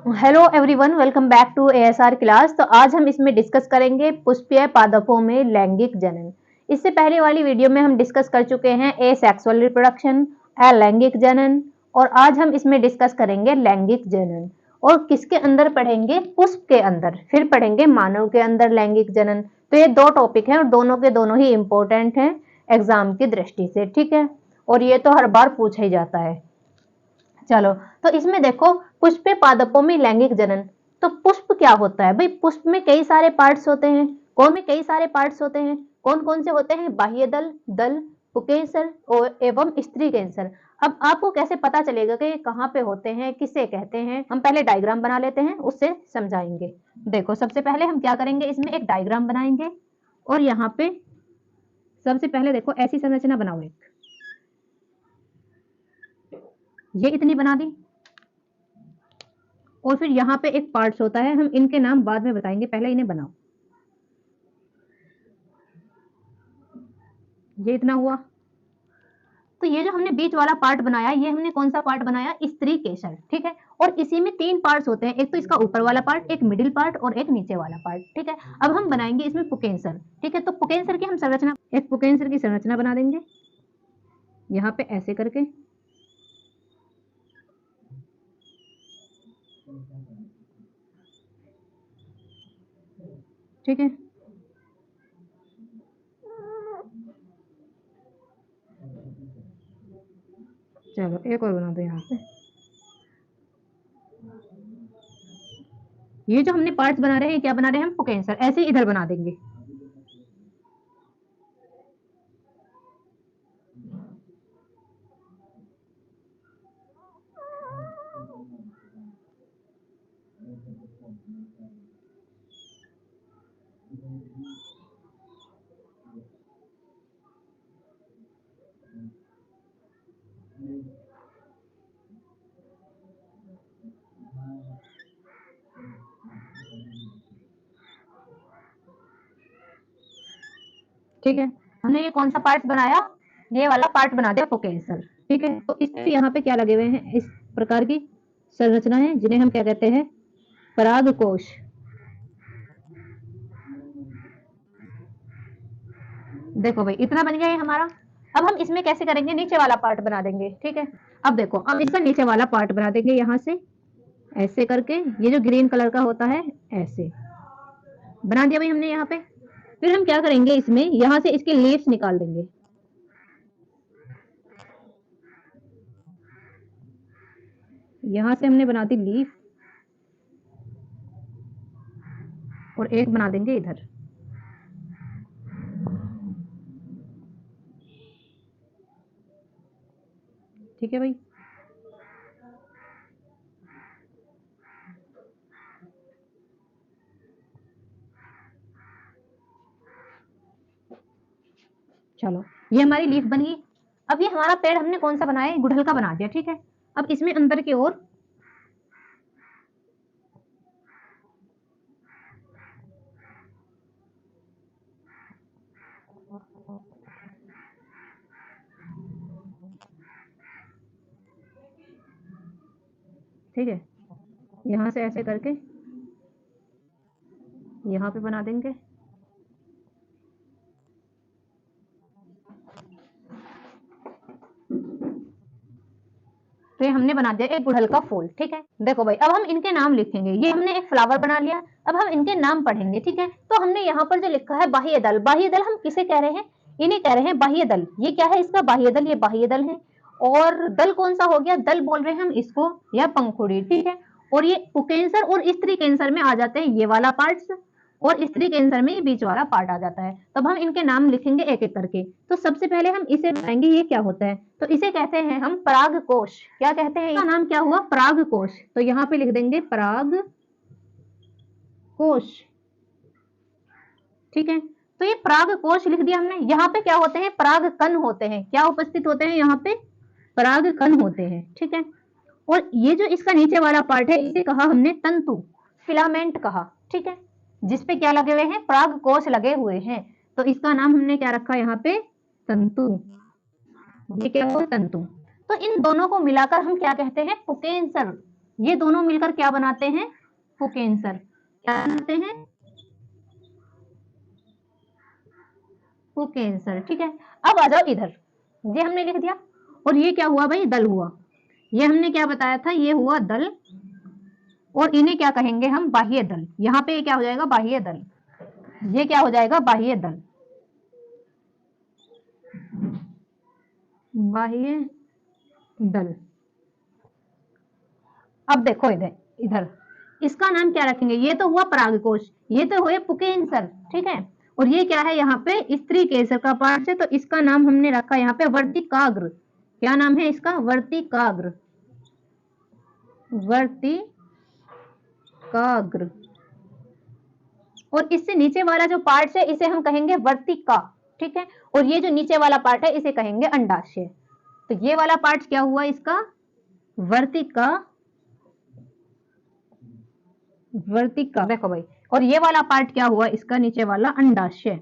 Hello everyone, welcome back to ASR class. तो आज हम इसमें डिस्कस करेंगे पुष्पीय पादपों में लैंगिक जनन। इससे पहले वाली वीडियो में हम डिस्कस कर चुके हैं एसेक्सुअल रिप्रोडक्शन, अलैंगिक जनन, और आज हम इसमें डिस्कस करेंगे लैंगिक जनन। और किसके अंदर पढ़ेंगे? पुष्प के अंदर। फिर पढ़ेंगे मानव के अंदर लैंगिक जनन। तो ये दो टॉपिक हैं और दोनों के दोनों ही इंपॉर्टेंट हैं एग्जाम की दृष्टि से, ठीक है। और ये तो हर बार पूछा ही जाता है। चलो, तो इसमें देखो, पुष्पीय पादपों में लैंगिक जनन। तो पुष्प क्या होता है भाई? पुष्प में कई सारे पार्ट्स होते हैं। कौन कौन से होते हैं? बाह्य दल, दल, पुंकेसर और एवं स्त्री कैंसर। अब आपको कैसे पता चलेगा कि ये कहाँ पे होते हैं, किसे कहते हैं? हम पहले डायग्राम बना लेते हैं, उससे समझाएंगे। देखो, सबसे पहले हम क्या करेंगे, इसमें एक डायग्राम बनाएंगे। और यहाँ पे सबसे पहले देखो, ऐसी संरचना बनाओ एक, ये इतनी बना दी। और फिर यहाँ पे एक पार्ट्स होता है, हम इनके नाम बाद में बताएंगे, पहले इन्हें बनाओ। ये इतना हुआ। तो ये जो हमने बीच वाला पार्ट बनाया, ये हमने कौन सा पार्ट बनाया? स्त्री केसर, ठीक है। और इसी में तीन पार्ट्स होते हैं, एक तो इसका ऊपर वाला पार्ट, एक मिडिल पार्ट और एक नीचे वाला पार्ट, ठीक है। अब हम बनाएंगे इसमें पुंकेसर, ठीक है। तो पुंकेसर की हम संरचना, एक पुंकेसर की संरचना बना देंगे यहाँ पे ऐसे करके, ठीक है। चलो, एक और बना दो यहाँ पे। ये जो हमने पार्ट्स बना रहे हैं, क्या बना रहे हैं हम? पुंकेसर। ऐसे ही इधर बना देंगे। ठीक है, हमने ये कौन सा पार्ट बनाया? ये वाला पार्ट बना दिया पुंकेसर, ठीक है। तो इसमें यहाँ पे क्या लगे हुए हैं? इस प्रकार की संरचना है, जिन्हें हम क्या कहते हैं? परागकोश। देखो भाई, इतना बन गया ये हमारा। अब हम इसमें कैसे करेंगे? नीचे वाला पार्ट बना देंगे, ठीक है। अब देखो, अब इसका नीचे वाला पार्ट बना देंगे यहाँ से ऐसे करके, ये जो ग्रीन कलर का होता है, ऐसे बना दिया भाई हमने यहाँ पे। फिर हम क्या करेंगे, इसमें यहाँ से इसके लीव्स निकाल देंगे। यहाँ से हमने बना दी लीफ, और एक बना देंगे इधर। ठीक है भाई। चलो, ये हमारी लीफ बन गई। अब ये हमारा पेड़ हमने कौन सा बनाया? गुड़हल का बना दिया, ठीक है। अब इसमें अंदर की ओर ठीक है, यहाँ से ऐसे करके यहाँ पे बना देंगे। तो ये हमने बना दिया एक गुड़हल का फूल, ठीक है। देखो भाई, अब हम इनके नाम लिखेंगे। ये हमने एक फ्लावर बना लिया। अब हम इनके नाम पढ़ेंगे, ठीक है। तो हमने यहाँ पर जो लिखा है बाह्य दल, बाह्य दल हम किसे कह रहे हैं? इन्हें कह रहे हैं बाह्य दल। ये क्या है इसका? बाह्य दल। ये बाह्य दल है। और दल कौन सा हो गया? दल बोल रहे हैं हम इसको, या पंखुड़ी, ठीक है। और ये पुंकेसर और स्त्री कैंसर में आ जाते हैं ये वाला पार्ट्स, और स्त्री कैंसर में ये बीच वाला पार्ट आ जाता है। तब हम इनके नाम लिखेंगे एक एक करके। तो सबसे पहले हम इसे बताएंगे, ये क्या होता है? तो इसे कहते हैं हम परागकोश। क्या कहते हैं? इसका नाम क्या हुआ? परागकोश। तो यहाँ पे लिख देंगे परागकोश, ठीक है। तो ये परागकोश लिख दिया हमने। यहाँ पे क्या होते हैं? परागकण होते हैं। क्या उपस्थित होते हैं यहाँ पे? परागकण होते हैं, ठीक है। और ये जो इसका नीचे वाला पार्ट है, इसे कहा हमने तंतु, फिलामेंट कहा, ठीक है। जिसपे क्या लगे हुए हैं? परागकोश लगे हुए हैं। तो इसका नाम हमने क्या रखा यहाँ पे? तंतु। ये क्या हुआ? तंतु। तो इन दोनों को मिलाकर हम क्या कहते हैं? पुंकेसर। ये दोनों मिलकर क्या बनाते हैं? पुकेंसर। क्या बनाते हैं? पुकेंसर। ठीक है, अब आ जाओ इधर, ये हमने लिख दिया। और ये क्या हुआ भाई? दल हुआ। ये हमने क्या बताया था? ये हुआ दल, और इन्हें क्या कहेंगे हम? बाह्य दल। यहाँ पे क्या हो जाएगा? बाह्य दल। ये क्या हो जाएगा? बाह्य दल। बाह्य दल। अब देखो इधर, इधर इसका नाम क्या रखेंगे? ये तो हुआ परागकोश, ये तो हुए पुकेंसर। ठीक है, और ये क्या है? यहाँ पे स्त्री केसर का पार्ट है, तो इसका नाम हमने रखा यहाँ पे वर्तिकाग्र। क्या नाम है इसका? वर्तिकाग्र। वर्तिकाग्र। और इससे नीचे वाला जो पार्ट है इसे हम कहेंगे वर्तिका। ठीक है, और ये जो नीचे वाला पार्ट है इसे कहेंगे अंडाशय। तो ये वाला पार्ट क्या हुआ इसका? वर्तिका। वर्तिका। देखो भाई, और ये वाला पार्ट क्या हुआ इसका? नीचे वाला अंडाशय।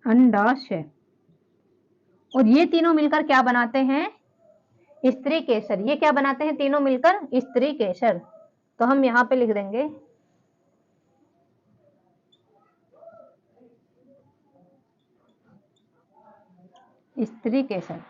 अंडाशय। और ये तीनों मिलकर क्या बनाते हैं? स्त्री केसर। ये क्या बनाते हैं तीनों मिलकर? स्त्री केसर। तो हम यहां पे लिख देंगे स्त्री केसर।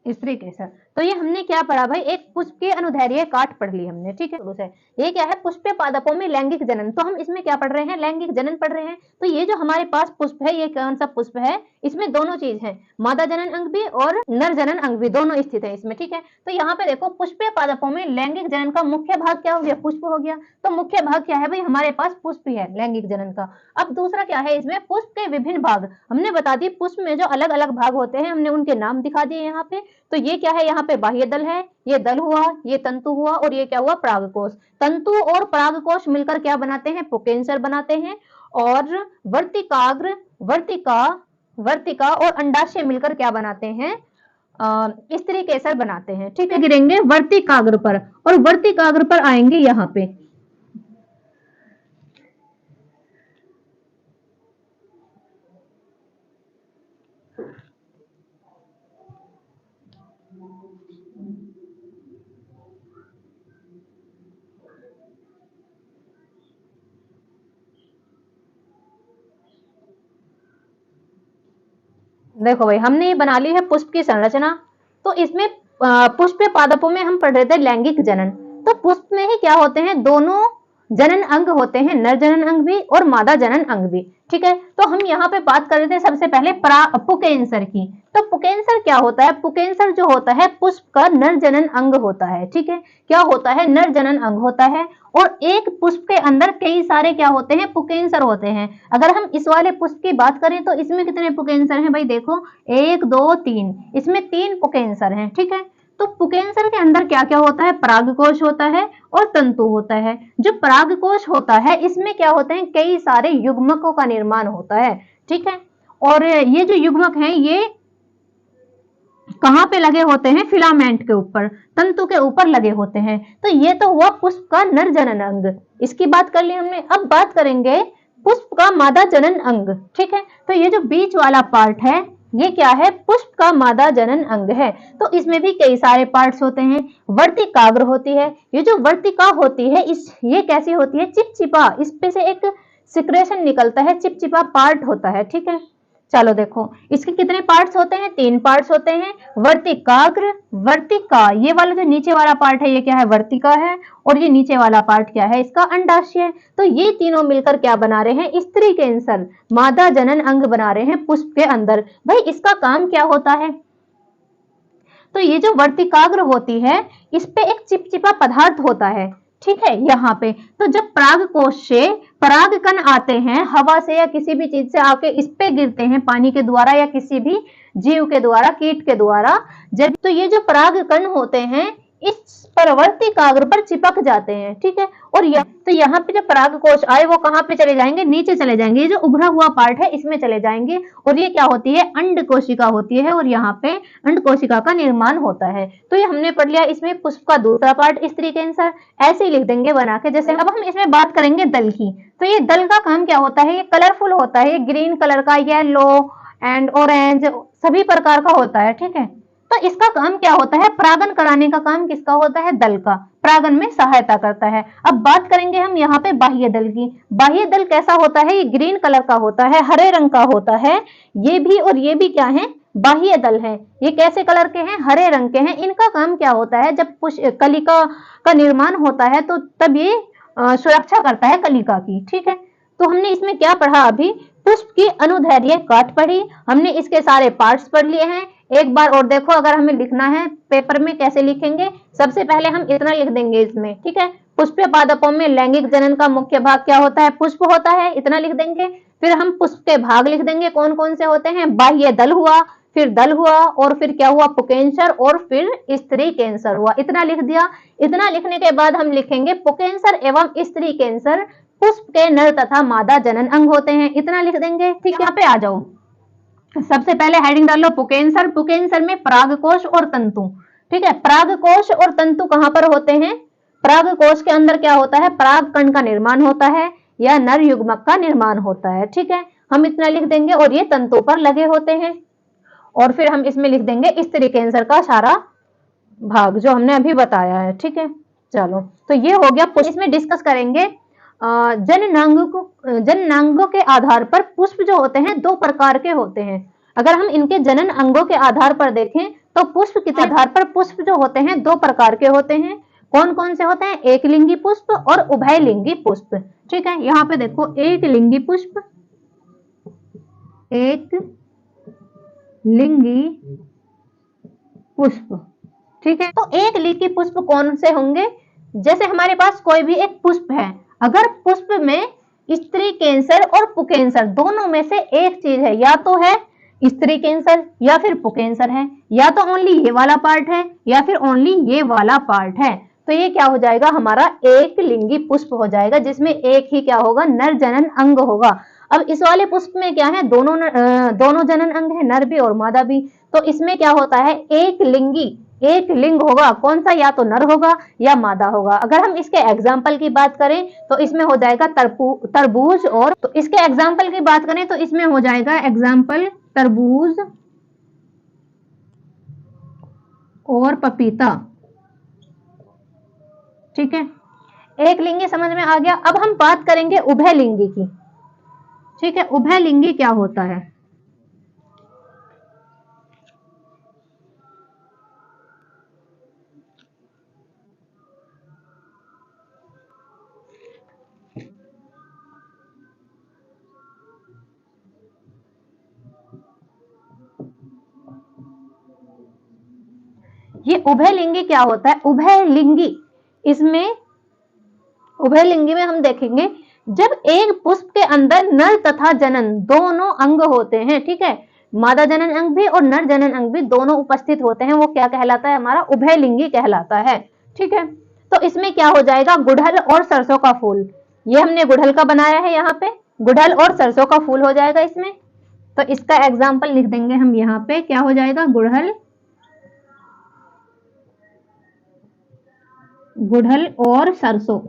स्त्री केसर। तो ये हमने क्या पढ़ा भाई? एक पुष्प के अनुदैर्घ्य काट पढ़ ली हमने। ठीक है, ये क्या है? पुष्पीय पादपों में लैंगिक जनन। तो हम इसमें क्या पढ़ रहे हैं? लैंगिक जनन पढ़ रहे हैं। तो ये जो हमारे पास पुष्प है, ये कौन सा पुष्प है? इसमें दोनों चीज है, मादा जनन अंग भी और नर जनन अंग भी, दोनों स्थित है इसमें। ठीक है, तो यहाँ पे देखो पुष्पीय पादपों में लैंगिक जनन का मुख्य भाग क्या हो गया? पुष्प हो गया। तो मुख्य भाग क्या है भाई? हमारे पास पुष्प ही है लैंगिक जनन का। अब दूसरा क्या है इसमें? पुष्प के विभिन्न भाग। हमने बता दी पुष्प में जो अलग अलग भाग होते हैं, हमने उनके नाम दिखा दिए यहाँ पे। तो ये क्या है? यहाँ पे बाह्य दल है, ये दल हुआ, ये तंतु हुआ, और ये क्या हुआ? परागकोश। तंतु और परागकोश मिलकर क्या बनाते हैं? पुकेंसर बनाते हैं। और वर्तिकाग्र, वर्तिका और अंडाशय मिलकर क्या बनाते हैं? स्त्री केसर बनाते हैं। ठीक है, गिरेंगे वर्तिकाग्र पर, और वर्तिकाग्र पर आएंगे यहाँ पे। देखो भाई, हमने बना ली है पुष्प की संरचना। तो इसमें पुष्प पादपों में हम पढ़ रहे थे लैंगिक जनन। तो पुष्प में ही क्या होते हैं? दोनों जनन अंग होते हैं, नर जनन अंग भी और मादा जनन अंग भी। ठीक है, तो हम यहाँ पे बात कर रहे थे सबसे पहले पुकेंसर की। तो पुकेंसर क्या होता है? पुकेंसर जो होता है पुष्प का नर जनन अंग होता है। ठीक है, क्या होता है? नर जनन अंग होता है। और एक पुष्प के अंदर कई सारे क्या होते हैं? पुकेंसर होते हैं। अगर हम इस वाले पुष्प की बात करें तो इसमें कितने पुकेंसर हैं भाई? देखो 1 2 3, इसमें 3 पुकेंसर हैं। ठीक है, तो पुकेंसर के अंदर क्या क्या होता है? परागकोश होता है और तंतु होता है। जो परागकोश होता है इसमें क्या होते हैं? कई सारे युग्मकों का निर्माण होता है। ठीक है, और ये जो युग्मक हैं ये कहाँ पे लगे होते हैं? फिलामेंट के ऊपर, तंतु के ऊपर लगे होते हैं। तो ये तो हुआ पुष्प का नर जनन अंग, इसकी बात कर ली हमने। अब बात करेंगे पुष्प का मादा जनन अंग। ठीक है, तो ये जो बीच वाला पार्ट है ये क्या है? पुष्प का मादा जनन अंग है। तो इसमें भी कई सारे पार्ट्स होते हैं। वर्तिकाग्र होती है। ये जो वर्तिका होती है ये कैसी होती है? चिपचिपा, इस पे से एक सिक्रेशन निकलता है, चिपचिपा पार्ट होता है। ठीक है, चलो देखो इसके कितने पार्ट्स होते हैं? 3 पार्ट्स होते हैं। वर्तिकाग्र, वर्तिका, ये वाला जो नीचे वाला पार्ट है ये क्या है? वर्तिका है। और ये नीचे वाला पार्ट क्या है? इसका अंडाशय। तो ये तीनों मिलकर क्या बना रहे हैं? स्त्री केंसर, मादा जनन अंग बना रहे हैं पुष्प के अंदर। भाई इसका काम क्या होता है? तो ये जो वर्तिकाग्र होती है इस पे एक चिपचिपा पदार्थ होता है। ठीक है, यहाँ पे तो जब परागकोश से परागकण आते हैं हवा से या किसी भी चीज से आके इस पे गिरते हैं, पानी के द्वारा या किसी भी जीव के द्वारा, कीट के द्वारा, जब तो ये जो परागकण होते हैं इस वर्तिकाग्र पर चिपक जाते हैं। ठीक है, और तो यहाँ पे जब परागकोश आए वो कहाँ पे चले जाएंगे? नीचे चले जाएंगे। ये जो उभरा हुआ पार्ट है इसमें चले जाएंगे। और ये क्या होती है? अंड कोशिका होती है। और यहाँ पे अंड कोशिका का निर्माण होता है। तो ये हमने पढ़ लिया इसमें पुष्प का दूसरा पार्ट स्त्री केंसर, ऐसे ही लिख देंगे बना के। जैसे अब हम इसमें बात करेंगे दल की। तो ये दल का काम क्या होता है? ये कलरफुल होता है, ये ग्रीन कलर का, येलो, एंड ऑरेंज, सभी प्रकार का होता है, ठीक है। तो इसका काम क्या होता है, परागन कराने का काम किसका होता है, दल का, परागन में सहायता करता है। अब बात करेंगे हम यहाँ पे बाह्य दल की। बाह्य दल कैसा होता है, ये ग्रीन कलर का होता है, हरे रंग का होता है। ये भी और ये भी क्या है, बाह्य दल है। ये कैसे कलर के हैं, हरे रंग के हैं। इनका काम क्या होता है, जब कलिका का निर्माण होता है तो तब ये सुरक्षा करता है कलिका की, ठीक है। तो हमने इसमें क्या पढ़ा, अभी पुष्प की अनुदैर्ध्य काट पढ़ी, हमने इसके सारे पार्ट्स पढ़ लिए हैं। एक बार और देखो, अगर हमें लिखना है पेपर में कैसे लिखेंगे, सबसे पहले हम इतना लिख देंगे इसमें, ठीक है। पुष्पीय पादपों में लैंगिक जनन का मुख्य भाग क्या होता है, पुष्प होता है, इतना लिख देंगे। फिर हम पुष्प के भाग लिख देंगे, कौन कौन से होते हैं, बाह्य दल हुआ, फिर दल हुआ, और फिर क्या हुआ, पुकेंसर, और फिर स्त्री कैंसर हुआ, इतना लिख दिया। इतना लिखने के बाद हम लिखेंगे पुकेंसर एवं स्त्री कैंसर पुष्प के नर तथा मादा जनन अंग होते हैं, इतना लिख देंगे, ठीक है। यहाँ पे आ जाओ, सबसे पहले हेडिंग डाल लो पुकेंसर। पुकेंसर में परागकोश और तंतु, ठीक है। परागकोश और तंतु कहां पर होते हैं, परागकोश के अंदर क्या होता है, पराग कण का निर्माण होता है या नर युग्मक का निर्माण होता है, ठीक है। हम इतना लिख देंगे, और ये तंतु पर लगे होते हैं। और फिर हम इसमें लिख देंगे स्त्री कैंसर का सारा भाग जो हमने अभी बताया है, ठीक है। चलो, तो ये हो गया। इसमें डिस्कस करेंगे जननांगों के आधार पर पुष्प जो होते हैं दो प्रकार के होते हैं। अगर हम इनके जनन अंगों के आधार पर देखें तो पुष्प के आधार पर पुष्प जो होते हैं दो प्रकार के होते हैं। कौन कौन से होते हैं, एक लिंगी पुष्प और उभयलिंगी पुष्प, ठीक है। यहाँ पे देखो, एक लिंगी पुष्प, एक लिंगी पुष्प, ठीक है। तो एक लिंगी पुष्प कौन से होंगे, जैसे हमारे पास कोई भी एक पुष्प है, अगर पुष्प में स्त्री कैंसर और पुकेंसर दोनों में से एक चीज है, या तो है स्त्री कैंसर या फिर पुकेंसर है, या तो ओनली ये वाला पार्ट है या फिर ओनली ये वाला पार्ट है, तो ये क्या हो जाएगा, हमारा एक लिंगी पुष्प हो जाएगा, जिसमें एक ही क्या होगा, नर जनन अंग होगा। अब इस वाले पुष्प में क्या है, दोनों जनन अंग है, नर भी और मादा भी। तो इसमें क्या होता है, एक लिंग होगा, कौन सा, या तो नर होगा या मादा होगा। अगर हम इसके एग्जाम्पल की बात करें तो इसमें हो जाएगा तरबूज, और तो इसके एग्जाम्पल की बात करें तो इसमें हो जाएगा एग्जाम्पल तरबूज और पपीता, ठीक है। एक लिंगी समझ में आ गया। अब हम बात करेंगे उभयलिंगी की, ठीक है। उभयलिंगी क्या होता है, ये उभयलिंगी क्या होता है, उभयलिंगी में हम देखेंगे जब एक पुष्प के अंदर नर तथा जनन दोनों अंग होते हैं, ठीक है, मादा जनन अंग भी और नर जनन अंग भी दोनों उपस्थित होते हैं, वो क्या कहलाता है, हमारा उभयलिंगी कहलाता है, ठीक है। तो इसमें क्या हो जाएगा, गुड़हल और सरसों का फूल, ये हमने गुड़हल का बनाया है, यहाँ पे गुड़हल और सरसों का फूल हो जाएगा इसमें। तो इसका एग्जाम्पल लिख देंगे हम यहाँ पे, क्या हो जाएगा, गुड़हल और सरसों,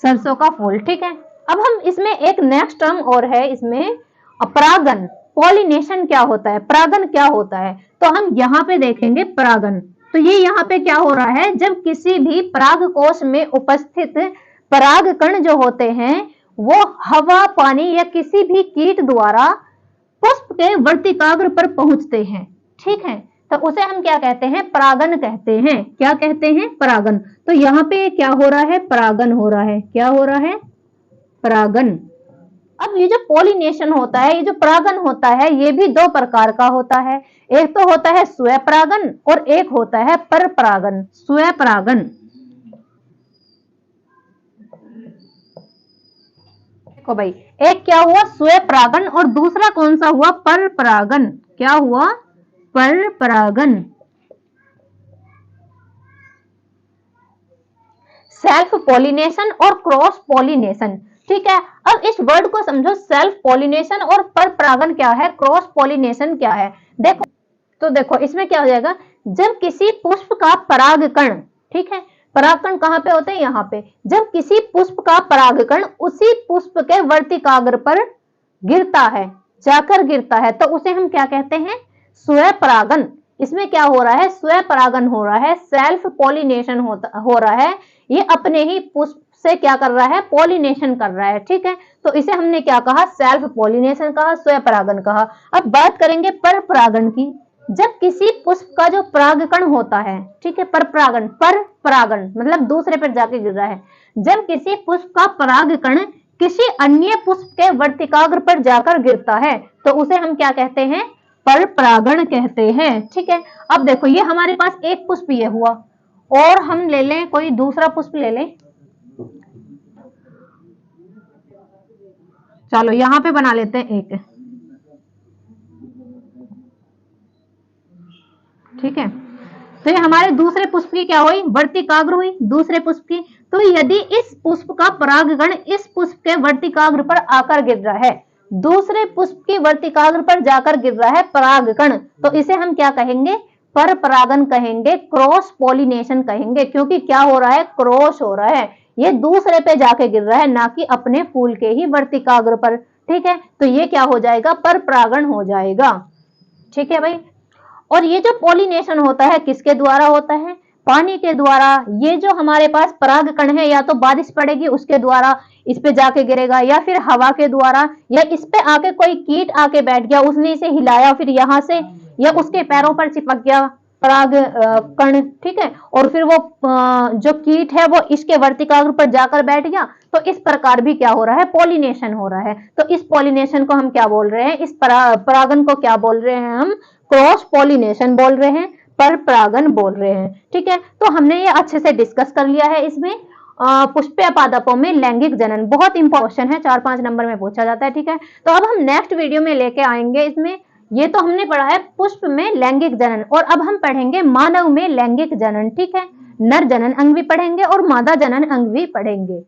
सरसों का फूल, ठीक है। अब हम इसमें एक नेक्स्ट टर्म और है, इसमें परागन, पॉलिनेशन क्या होता है, परागन क्या होता है, तो हम यहाँ पे देखेंगे परागन। तो ये यहाँ पे क्या हो रहा है, जब किसी भी परागकोश में उपस्थित पराग कण जो होते हैं वो हवा, पानी या किसी भी कीट द्वारा पुष्प के वर्तिकाग्र पर पहुंचते हैं, ठीक है, तो उसे हम क्या कहते हैं, परागन कहते हैं। क्या कहते हैं, परागन। तो यहाँ पे क्या हो रहा है, परागन हो रहा है, क्या हो रहा है, परागन। अब ये जो पॉलिनेशन होता है, ये जो परागन होता है, ये भी दो प्रकार का होता है। एक तो होता है स्वपरागन और एक होता है परपरागन। स्वपरागन, देखो भाई, एक क्या हुआ, स्वपरागन, और दूसरा कौन सा हुआ, परपरागन। क्या हुआ, परपरागन। सेल्फ पॉलिनेशन और क्रॉस पॉलिनेशन, ठीक है। अब इस वर्ड को समझो, सेल्फ पॉलिनेशन और परपरागन क्या है, क्रॉस पॉलिनेशन क्या है। देखो, तो देखो इसमें क्या हो जाएगा, जब किसी पुष्प का परागकण, ठीक है, परागकण कहाँ पे होते हैं? यहाँ पे। जब किसी पुष्प का परागकण उसी पुष्प के वर्तिकाग्र पर गिरता है, जाकर गिरता है, तो उसे हम क्या कहते हैं? स्वपरागन। इसमें क्या हो रहा है? स्वपरागन हो रहा है, सेल्फ पॉलिनेशन हो रहा है। ये अपने ही पुष्प से क्या कर रहा है? पॉलिनेशन कर रहा है। ठीक है, तो इसे हमने क्या कहा? सेल्फ पॉलिनेशन कहा, स्वपरागन कहा। अब बात करेंगे परपरागन की। जब किसी पुष्प का जो परागकण होता है, ठीक है, परपरागन मतलब दूसरे पर जाके गिर रहा है। जब किसी पुष्प का परागकण किसी अन्य पुष्प के वर्तिकाग्र पर जाकर गिरता है, तो उसे हम क्या कहते हैं? परपरागण कहते हैं। ठीक है, अब देखो ये हमारे पास एक पुष्प ये हुआ, और हम ले लें कोई दूसरा पुष्प ले लें। चलो यहां पे बना लेते हैं एक। ठीक है, तो ये हमारे दूसरे पुष्प की क्या हुई? वर्तिकाग्र हुई दूसरे पुष्प की। तो यदि इस पुष्प का परागकण इस पुष्प के वर्तिकाग्र पर आकर गिर रहा है, दूसरे पुष्प की वर्तिकाग्र पर जाकर गिर रहा है परागकण, तो इसे हम क्या कहेंगे? परपरागन कहेंगे, क्रॉस पॉलिनेशन कहेंगे। क्योंकि क्या हो रहा है? क्रॉस हो रहा है, ये दूसरे पे जाके गिर रहा है, ना कि अपने फूल के ही वर्तिकाग्र पर। ठीक है, तो ये क्या हो जाएगा? परपरागन हो जाएगा। ठीक है भाई। और ये जो पॉलिनेशन होता है किसके द्वारा होता है? पानी के द्वारा। ये जो हमारे पास परागकण है, या तो बारिश पड़ेगी उसके द्वारा इस पे जाके गिरेगा, या फिर हवा के द्वारा, या इस पे आके कोई कीट आके बैठ गया, उसने इसे हिलाया, फिर यहाँ से या उसके पैरों पर चिपक गया पराग कण। ठीक है, और फिर वो जो कीट है वो इसके वर्तिकाग्र पर जाकर बैठ गया। तो इस प्रकार भी क्या हो रहा है? पॉलिनेशन हो रहा है। तो इस पॉलिनेशन को हम क्या बोल रहे हैं? इस परागन को क्या बोल रहे हैं हम? क्रॉस पॉलिनेशन बोल रहे हैं, परपरागन बोल रहे हैं। ठीक है, तो हमने ये अच्छे से डिस्कस कर लिया है। इसमें पुष्पीय पादपों में लैंगिक जनन बहुत इंपॉर्टेंट है, 4-5 नंबर में पूछा जाता है। ठीक है, तो अब हम नेक्स्ट वीडियो में लेके आएंगे इसमें। ये तो हमने पढ़ा है पुष्प में लैंगिक जनन, और अब हम पढ़ेंगे मानव में लैंगिक जनन। ठीक है, नर जनन अंग भी पढ़ेंगे और मादा जनन अंग भी पढ़ेंगे।